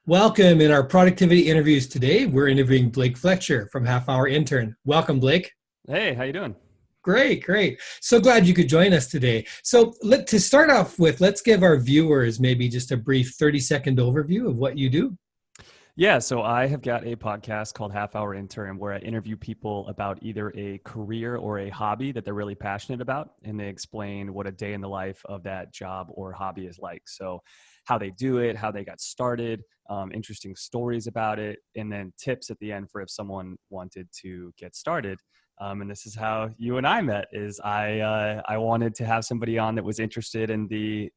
Welcome. In our productivity interviews today, we're interviewing Blake Fletcher from Half Hour Intern. Welcome, Blake. Hey, how you doing? Great, great. So glad you could join us today. So to start off with, let's give our viewers maybe just a brief 30-second overview of what you do. Yeah, so I have got a podcast called Half Hour Intern where I interview people about either a career or a hobby that they're really passionate about, and they explain what a day in the life of that job or hobby is like. So how they do it, how they got started, interesting stories about it, and then tips at the end for if someone wanted to get started. And this is how you and I met. Is I wanted to have somebody on that was interested in the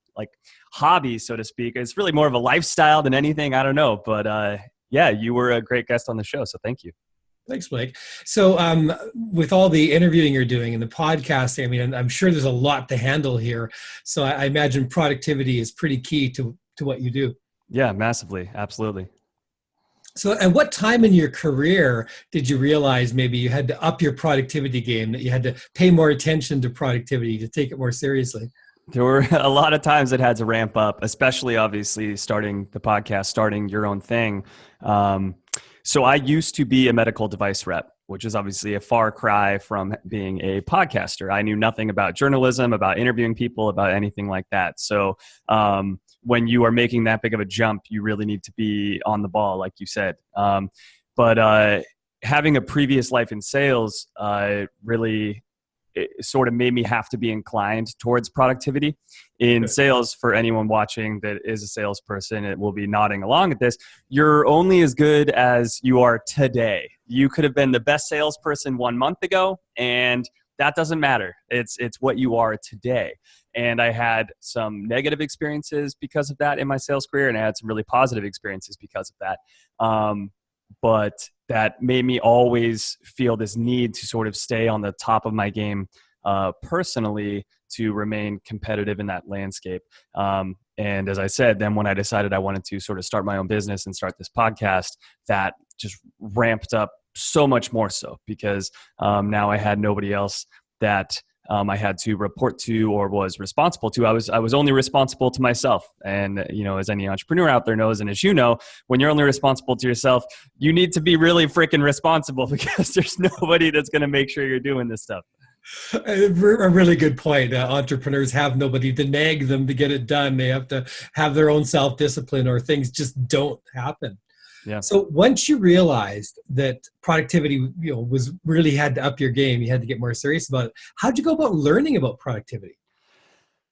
hobby, so to speak. It's really more of a lifestyle than anything. I don't know, but yeah, you were a great guest on the show, so thank you. Thanks, Blake. So with all the interviewing you're doing and the podcasting, I mean, I'm sure there's a lot to handle here. So I imagine productivity is pretty key to what you do. Yeah, massively. Absolutely. So at what time in your career did you realize maybe you had to up your productivity game, that you had to pay more attention to productivity, to take it more seriously? There were a lot of times it had to ramp up, especially obviously starting the podcast, starting your own thing. So I used to be a medical device rep, which is obviously a far cry from being a podcaster. I knew nothing about journalism, about interviewing people, about anything like that. So when you are making that big of a jump, you really need to be on the ball, like you said. But having a previous life in sales really it sort of made me have to be inclined towards productivity in sales. For anyone watching that is a salesperson, it will be nodding along at this. You're only as good as you are today. You could have been the best salesperson 1 month ago, and that doesn't matter. It's what you are today. And I had some negative experiences because of that in my sales career, and I had some really positive experiences because of that. But that made me always feel this need to sort of stay on the top of my game personally to remain competitive in that landscape. And as I said, then when I decided I wanted to sort of start my own business and start this podcast, that just ramped up so much more so because now I had nobody else that I had to report to or was responsible to. I was only responsible to myself. And, you know, as any entrepreneur out there knows, and as you know, when you're only responsible to yourself, you need to be really freaking responsible because there's nobody that's going to make sure you're doing this stuff. A really good point. Entrepreneurs have nobody to nag them to get it done. They have to have their own self-discipline or things just don't happen. Yeah. So once you realized that productivity, was really had to up your game, you had to get more serious about it. How'd you go about learning about productivity?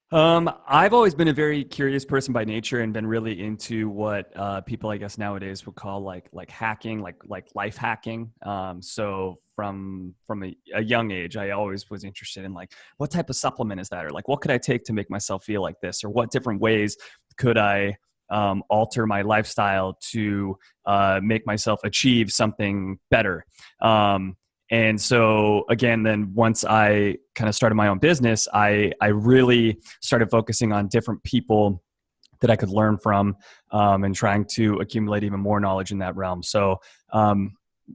I've always been a very curious person by nature and been really into what people, I guess, nowadays would call like hacking, like life hacking. So from a young age, I always was interested in like, what type of supplement is that? Or like, what could I take to make myself feel like this? Or what different ways could I alter my lifestyle to make myself achieve something better? And so again, then once I kind of started my own business, I really started focusing on different people that I could learn from and trying to accumulate even more knowledge in that realm. So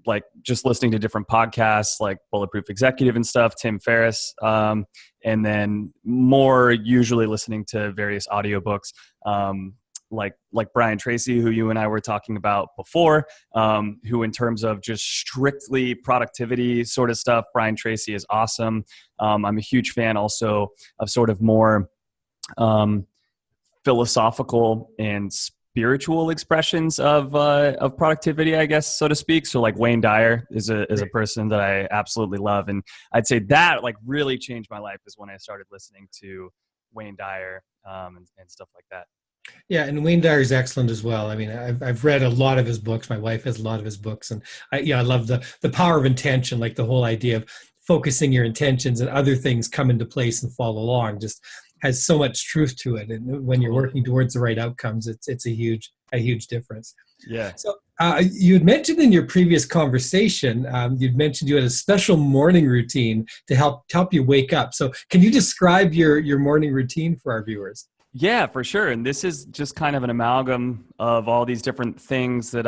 like just listening to different podcasts like Bulletproof Executive and stuff, Tim Ferriss, and then more usually listening to various audiobooks, like Brian Tracy, who you and I were talking about before, who in terms of just strictly productivity sort of stuff, Brian Tracy is awesome. I'm a huge fan also of sort of more philosophical and spiritual expressions of productivity, I guess, so to speak. So like Wayne Dyer is a person that I absolutely love. And I'd say that like really changed my life is when I started listening to Wayne Dyer and stuff like that. Yeah, and Wayne Dyer is excellent as well. I mean, I've read a lot of his books. My wife has a lot of his books, and I love the power of intention, like the whole idea of focusing your intentions and other things come into place and follow along. Just has so much truth to it, and when you're working towards the right outcomes, it's a huge difference. Yeah. So you had mentioned in your previous conversation, you'd mentioned you had a special morning routine to help you wake up. So can you describe your morning routine for our viewers? Yeah, for sure. And this is just kind of an amalgam of all these different things that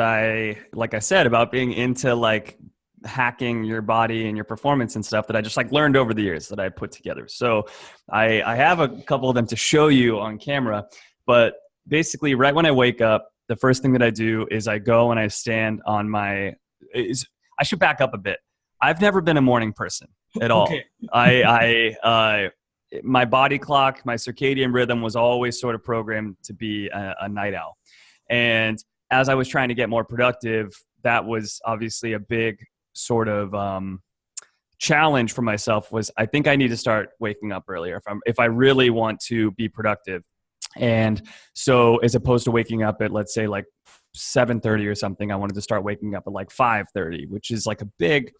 like I said, about being into like hacking your body and your performance and stuff that I just like learned over the years that I put together. So I have a couple of them to show you on camera, but basically right when I wake up, the the first thing that I do is I go and I stand on my, I should back up a bit. I've never been a morning person at all. Okay. My body clock, my circadian rhythm was always sort of programmed to be a night owl. And as I was trying to get more productive, that was obviously a big sort of challenge for myself. Was I think I need to start waking up earlier if I really want to be productive. And so as opposed to waking up at, let's say, like 7:30 or something, I wanted to start waking up at like 5:30, which is like a big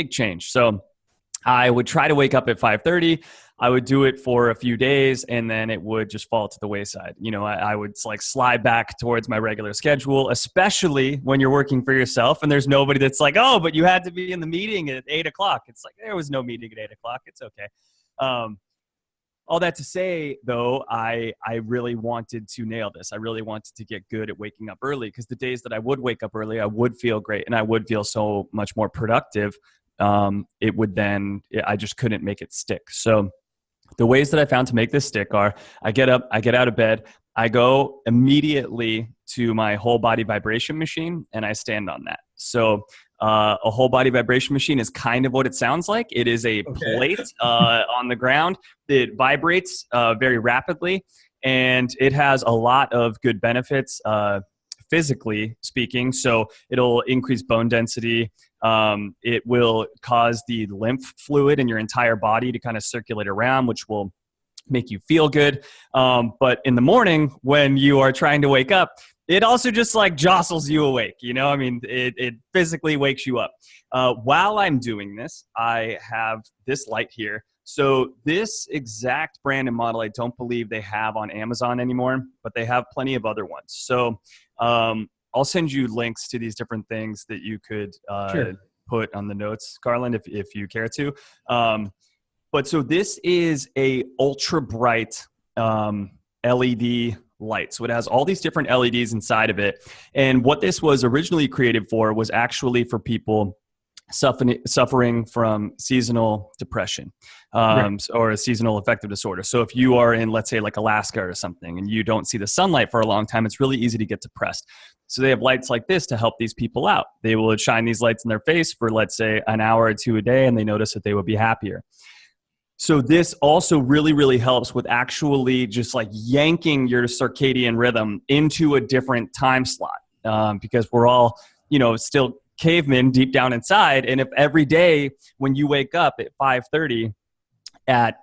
change. So I would try to wake up at 5:30. I would do it for a few days and then it would just fall to the wayside. You know, I would like slide back towards my regular schedule, especially when you're working for yourself and there's nobody that's like, oh, but you had to be in the meeting at 8:00. It's like, there was no meeting at 8:00. It's okay. All that to say, though, I really wanted to nail this. I really wanted to get good at waking up early, because the days that I would wake up early, I would feel great and I would feel so much more productive. I just couldn't make it stick. So the ways that I found to make this stick are I get up, I get out of bed, I go immediately to my whole body vibration machine and I stand on that. So a whole body vibration machine is kind of what it sounds like. It is a plate on the ground. It vibrates very rapidly and it has a lot of good benefits physically speaking. So it'll increase bone density. It will cause the lymph fluid in your entire body to kind of circulate around, which will make you feel good. But in the morning when you are trying to wake up, it also just like jostles you awake. You know, I mean, it physically wakes you up. While I'm doing this, I have this light here. So this exact brand and model, I don't believe they have on Amazon anymore, but they have plenty of other ones. So I'll send you links to these different things that you could put on the notes, Garland, if you care to. But so this is a ultra bright LED light. So it has all these different LEDs inside of it. And what this was originally created for was actually for people suffering from seasonal depression or a seasonal affective disorder. So if you are in, let's say, like Alaska or something, and you don't see the sunlight for a long time, it's really easy to get depressed. So they have lights like this to help these people out. They will shine these lights in their face for, let's say, an hour or two a day, and they notice that they will be happier. So this also really, really helps with actually just like yanking your circadian rhythm into a different time slot, because we're all, you know, still cavemen deep down inside. And if every day when you wake up at 5:30, at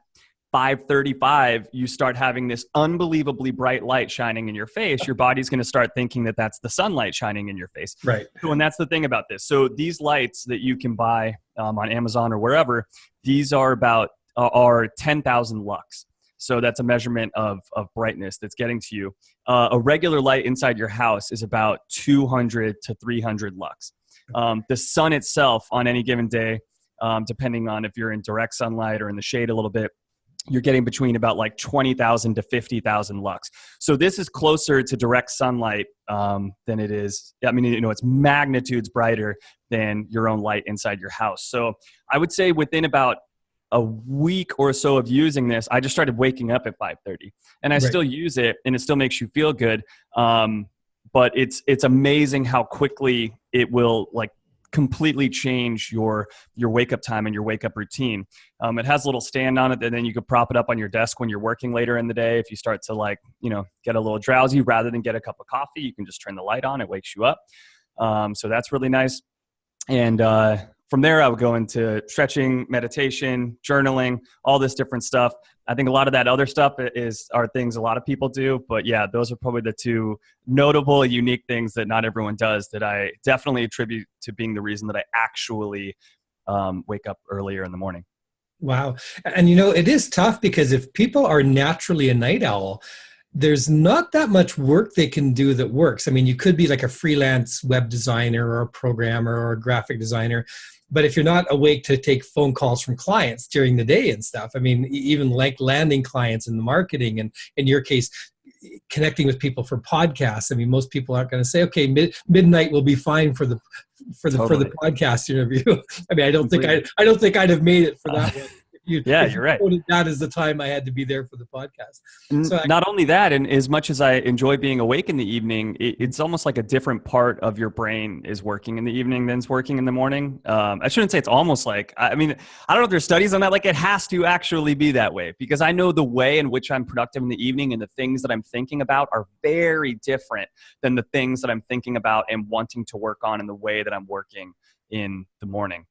5:35, you start having this unbelievably bright light shining in your face, your body's going to start thinking that that's the sunlight shining in your face. Right. So, and that's the thing about this. So these lights that you can buy on Amazon or wherever, these are 10,000 lux. So that's a measurement of brightness that's getting to you. A regular light inside your house is about 200 to 300 lux. The sun itself on any given day, depending on if you're in direct sunlight or in the shade a little bit, you're getting between about like 20,000 to 50,000 lux. So this is closer to direct sunlight than it is. I mean, you know, it's magnitudes brighter than your own light inside your house. So I would say within about a week or so of using this, I just started waking up at 5:30, and I still use it, and it still makes you feel good. But it's amazing how quickly it will like completely change your wake up time and your wake up routine. It has a little stand on it, and then you could prop it up on your desk when you're working later in the day. If you start to like, you know, get a little drowsy, rather than get a cup of coffee, you can just turn the light on. It wakes you up. So that's really nice. And from there, I would go into stretching, meditation, journaling, all this different stuff. I think a lot of that other stuff are things a lot of people do. But yeah, those are probably the two notable, unique things that not everyone does that I definitely attribute to being the reason that I actually wake up earlier in the morning. Wow. And, you know, it is tough because if people are naturally a night owl, there's not that much work they can do that works. I mean, you could be like a freelance web designer or a programmer or a graphic designer, but if you're not awake to take phone calls from clients during the day and stuff, I mean, even like landing clients in the marketing, and in your case, connecting with people for podcasts. I mean, most people aren't going to say, okay, midnight will be fine for the podcast interview. I mean, I don't think I'd have made it for that one Yeah, If you you're right. quoted that as the time I had to be there for the podcast. So Not only that, and as much as I enjoy being awake in the evening, it's almost like a different part of your brain is working in the evening than it's working in the morning. I shouldn't say it's almost like, I mean, I don't know if there's studies on that. Like, it has to actually be that way, because I know the way in which I'm productive in the evening and the things that I'm thinking about are very different than the things that I'm thinking about and wanting to work on in the way that I'm working in the morning.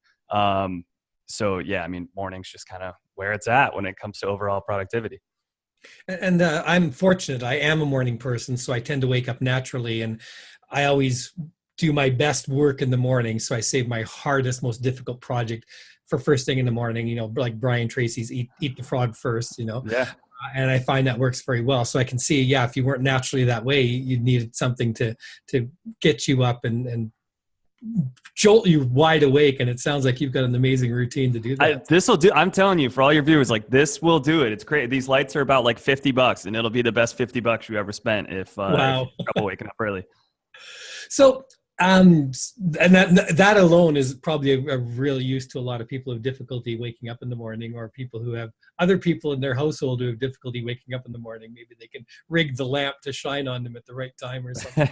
So yeah, I mean, morning's just kind of where it's at when it comes to overall productivity. And I'm fortunate. I am a morning person, so I tend to wake up naturally, and I always do my best work in the morning. So I save my hardest, most difficult project for first thing in the morning. Like Brian Tracy's "Eat the Frog First." Yeah. And I find that works very well. So I can see, yeah, if you weren't naturally that way, you needed something to get you up and jolt you wide awake. And it sounds like you've got an amazing routine to do that. This will do. I'm telling you, for all your viewers, like, this will do it. It's great. These lights are about like $50, and it'll be the best $50 you ever spent if you have trouble waking up early. So, and that alone is probably a real use to a lot of people who have difficulty waking up in the morning, or people who have other people in their household who have difficulty waking up in the morning. Maybe they can rig the lamp to shine on them at the right time or something.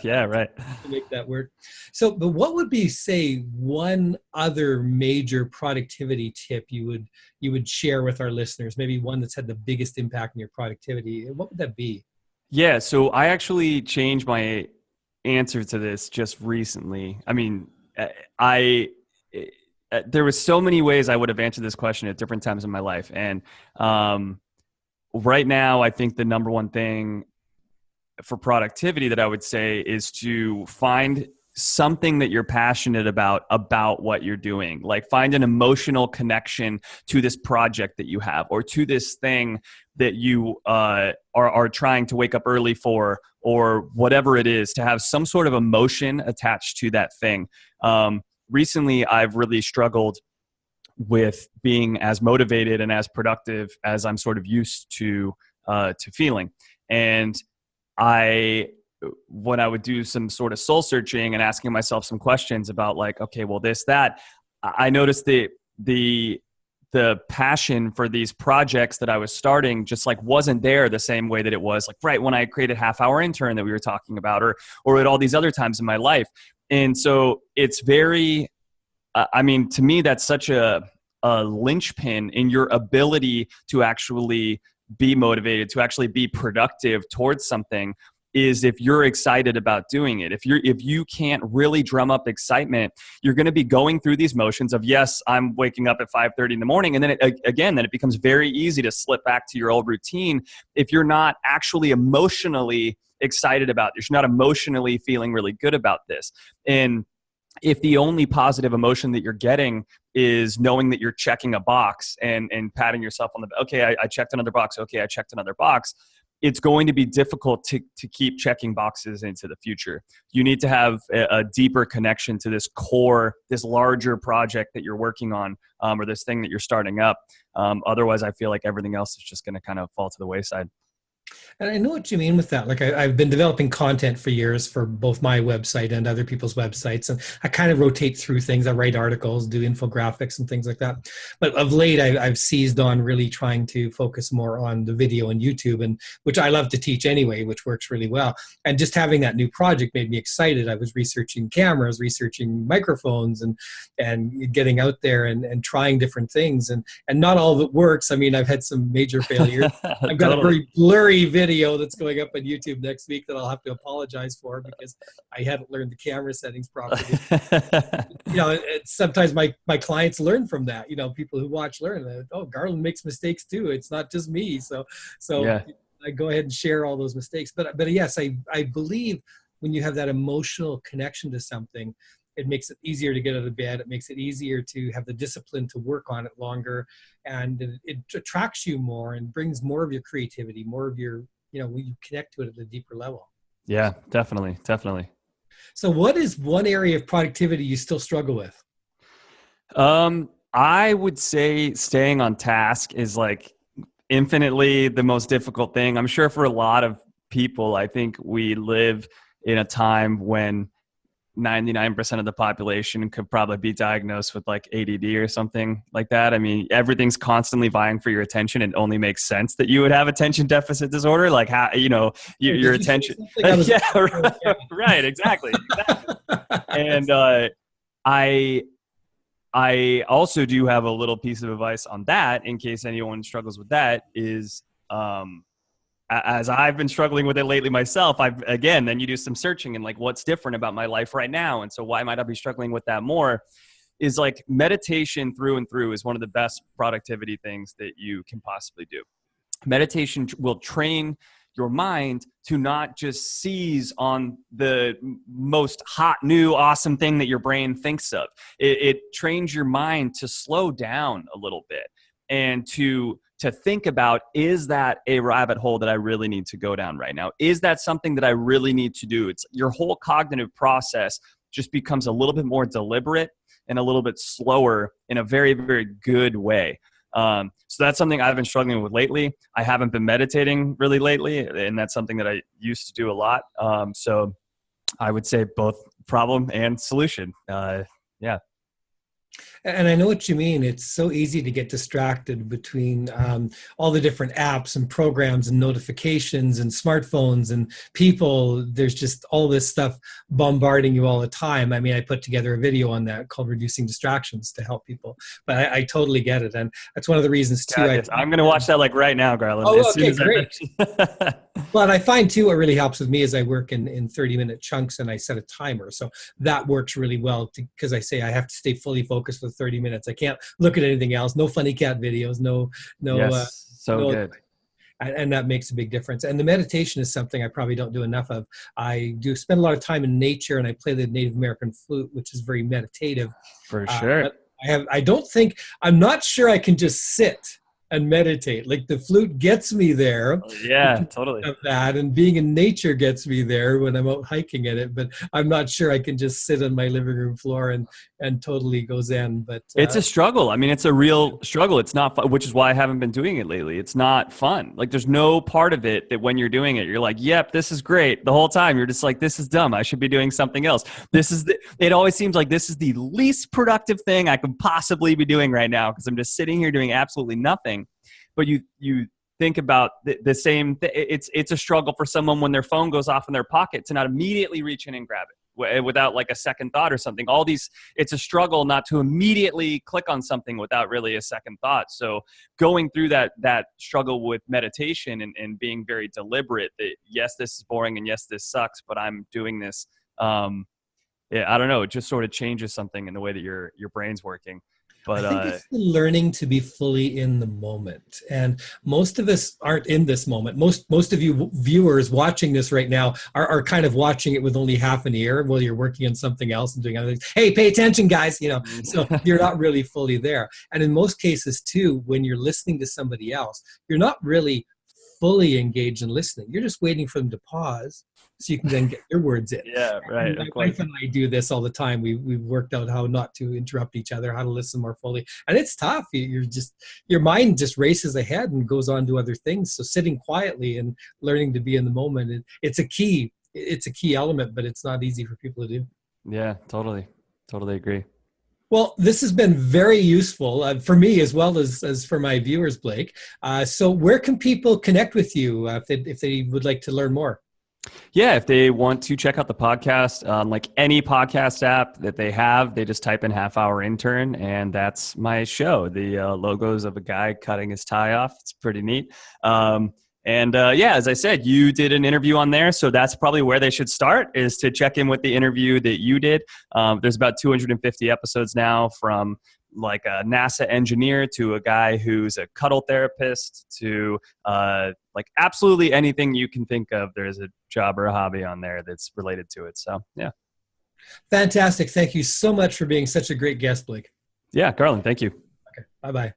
Yeah, right. To make that work. So, but what would be, say, one other major productivity tip you would share with our listeners? Maybe one that's had the biggest impact on your productivity. What would that be? Yeah, so I actually changed my answer to this just recently. I mean, there was so many ways I would have answered this question at different times in my life, and right now, I think the number one thing for productivity that I would say is to find something that you're passionate about what you're doing. Like, find an emotional connection to this project that you have, or to this thing that you are trying to wake up early for, or whatever it is, to have some sort of emotion attached to that thing. Recently, I've really struggled with being as motivated and as productive as I'm sort of used to feeling. And when I would do some sort of soul searching and asking myself some questions about, like, okay, well, this, that, I noticed the passion for these projects that I was starting just like wasn't there the same way that it was like right when I created Half Hour Intern that we were talking about, or at all these other times in my life. And so it's very, I mean, to me, that's such a linchpin in your ability to actually be motivated, to actually be productive towards something, is if you're excited about doing it. If you can't really drum up excitement, you're going to be going through these motions of, yes, I'm waking up at 5:30 in the morning. And then it becomes very easy to slip back to your old routine if you're not actually emotionally excited about this. You're not emotionally feeling really good about this. And if the only positive emotion that you're getting is knowing that you're checking a box and patting yourself on the back, okay, I checked another box. Okay, I checked another box. It's going to be difficult to keep checking boxes into the future. You need to have a deeper connection to this core, this larger project that you're working on, or this thing that you're starting up. Otherwise, I feel like everything else is just going to kind of fall to the wayside. And I know what you mean with that. Like, I've been developing content for years for both my website and other people's websites. And I kind of rotate through things. I write articles, do infographics and things like that. But of late, I've seized on really trying to focus more on the video and YouTube, and which I love to teach anyway, which works really well. And just having that new project made me excited. I was researching cameras, researching microphones, and getting out there and trying different things. And not all of it works. I mean, I've had some major failures. I've got a very blurry video that's going up on YouTube next week that I'll have to apologize for because I hadn't learned the camera settings properly. Sometimes my clients learn from that. People who watch learn that, oh, Garland makes mistakes too. It's not just me. So yeah. I go ahead and share all those mistakes. But yes, I believe when you have that emotional connection to something, it makes it easier to get out of bed. It makes it easier to have the discipline to work on it longer. And it attracts you more and brings more of your creativity, more of your, when you connect to it at a deeper level. Yeah, definitely. Definitely. So what is one area of productivity you still struggle with? I would say staying on task is like infinitely the most difficult thing. I'm sure for a lot of people, I think we live in a time when 99% of the population could probably be diagnosed with like ADD or something like that. I mean, everything's constantly vying for your attention. It only makes sense that you would have attention deficit disorder. Like how, your attention. Yeah, right. Exactly. And I also do have a little piece of advice on that in case anyone struggles with that is, as I've been struggling with it lately myself, then you do some searching and like what's different about my life right now. And so why might I be struggling with that more is like meditation through and through is one of the best productivity things that you can possibly do. Meditation will train your mind to not just seize on the most hot, new, awesome thing that your brain thinks of. It trains your mind to slow down a little bit and to think about, is that a rabbit hole that I really need to go down right now? Is that something that I really need to do? It's your whole cognitive process just becomes a little bit more deliberate and a little bit slower in a very, very good way. So that's something I've been struggling with lately. I haven't been meditating really lately, and that's something that I used to do a lot. So I would say both problem and solution. Yeah. And I know what you mean. It's so easy to get distracted between all the different apps and programs and notifications and smartphones and people. There's just all this stuff bombarding you all the time. I mean, I put together a video on that called Reducing Distractions to help people. But I totally get it. And that's one of the reasons, too. I'm going to watch that like right now, Garland. Oh, okay, great. But I find, too, what really helps with me is I work in 30-minute chunks and I set a timer. So that works really well because I say I have to stay fully focused for 30 minutes. I can't look at anything else. No funny cat videos. No. Good. And that makes a big difference. And the meditation is something I probably don't do enough of. I do spend a lot of time in nature, and I play the Native American flute, which is very meditative. For sure. I'm not sure I can just sit and meditate. Like the flute gets me there. Yeah, totally. Of that, and being in nature gets me there when I'm out hiking in it. But I'm not sure I can just sit on my living room floor and totally go zen. But it's a struggle. I mean, it's a real struggle. It's not fun, which is why I haven't been doing it lately. It's not fun. Like there's no part of it that when you're doing it, you're like, yep, this is great. The whole time you're just like, this is dumb. I should be doing something else. It always seems like this is the least productive thing I could possibly be doing right now because I'm just sitting here doing absolutely nothing. But you think about the same it's a struggle for someone when their phone goes off in their pocket to not immediately reach in and grab it without like a second thought or something. It's a struggle not to immediately click on something without really a second thought. So going through that struggle with meditation and being very deliberate that yes, this is boring and yes, this sucks, but I'm doing this. I don't know. It just sort of changes something in the way that your brain's working. But I think it's learning to be fully in the moment. And most of us aren't in this moment. Most of you viewers watching this right now are kind of watching it with only half an ear while you're working on something else and doing other things. Hey, pay attention, guys. So you're not really fully there. And in most cases, too, when you're listening to somebody else, you're not really fully engaged in listening. You're just waiting for them to pause so you can then get your words in. Yeah, right. My wife and I do this all the time. We've worked out how not to interrupt each other, how to listen more fully. And it's tough. Your mind just races ahead and goes on to other things. So sitting quietly and learning to be in the moment, it's a key element, but it's not easy for people to do. Yeah, totally agree. Well, this has been very useful for me as well as for my viewers, Blake. So where can people connect with you if they would like to learn more? Yeah, if they want to check out the podcast, like any podcast app that they have, they just type in Half Hour Intern, and that's my show. The logos of a guy cutting his tie off. It's pretty neat. As I said, you did an interview on there, so that's probably where they should start, is to check in with the interview that you did. There's about 250 episodes now, from like a NASA engineer to a guy who's a cuddle therapist to like absolutely anything you can think of. There's a job or a hobby on there that's related to it. So, yeah. Fantastic. Thank you so much for being such a great guest, Blake. Yeah, Garland, thank you. Okay. Bye-bye.